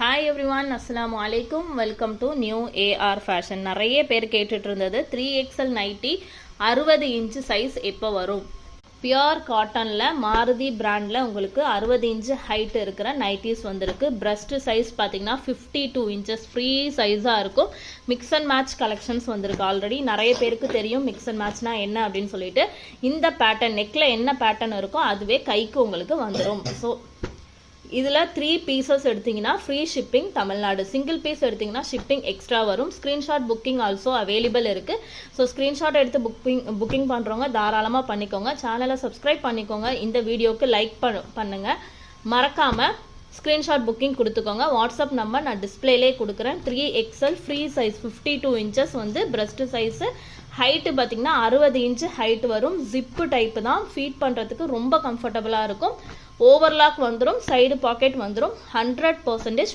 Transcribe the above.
Hi everyone, Assalamu alaikum. Welcome to New AR Fashion. நிறைய பேர் கேட்டுட்டு இருந்தது 3XL நைட்டி 60 இன்ச் சைஸ் எப்போ வரும். பியூர் காட்டன்ல மாருதி பிராண்ட்ல உங்களுக்கு 60 இன்ச் ஹைட் இருக்கிற நைட்டிஸ் வந்திருக்கு. பிரஸ்ட் சைஸ் பார்த்தீங்கன்னா 52 இன்ச்சஸ் ஃப்ரீ சைஸாக இருக்கும். மிக்ஸ் அண்ட் மேட்ச் கலெக்ஷன்ஸ் வந்திருக்கு. ஆல்ரெடி நிறைய பேருக்கு தெரியும் மிக்ஸ் அண்ட் மேட்ச்னா என்ன அப்படின்னு சொல்லிட்டு. இந்த பேட்டர்ன் நெக்கில் என்ன பேட்டர்ன் இருக்கோ அதுவே கைக்கு உங்களுக்கு வந்துடும். ஸோ இதில் 3 பீசஸ் எடுத்தீங்கன்னா free shipping Tamil Nadu. Single piece எடுத்தீங்கன்னா ஷிப்பிங் எக்ஸ்ட்ரா வரும். ஸ்க்ரீன்ஷாட் புக்கிங் ஆல்சோ அவைலபிள் இருக்குது. ஸோ ஸ்க்ரீன்ஷாட் எடுத்து புக்கிங் பண்ணுறவங்க தாராளமாக பண்ணிக்கோங்க. சேனலை சப்ஸ்கிரைப் பண்ணிக்கோங்க. இந்த வீடியோவுக்கு லைக் பண்ணுங்கள். மறக்காமல் ஸ்க்ரீன்ஷாட் புக்கிங் கொடுத்துக்கோங்க. வாட்ஸ்அப் நம்பர் நான் டிஸ்பிளேலே கொடுக்குறேன். 3XL ஃப்ரீ சைஸ் 52 இன்ச்சஸ் வந்து பிரஸ்ட் சைஸு. ஹைட்டு பார்த்தீங்கன்னா 60 இன்ச்சு ஹைட் வரும். ஜிப்பு டைப்பு தான். ஃபீட் பண்ணுறதுக்கு ரொம்ப கம்ஃபர்டபுளாக இருக்கும். ஓவர்லாக் வந்துடும். சைடு பாக்கெட் வந்துடும். 100%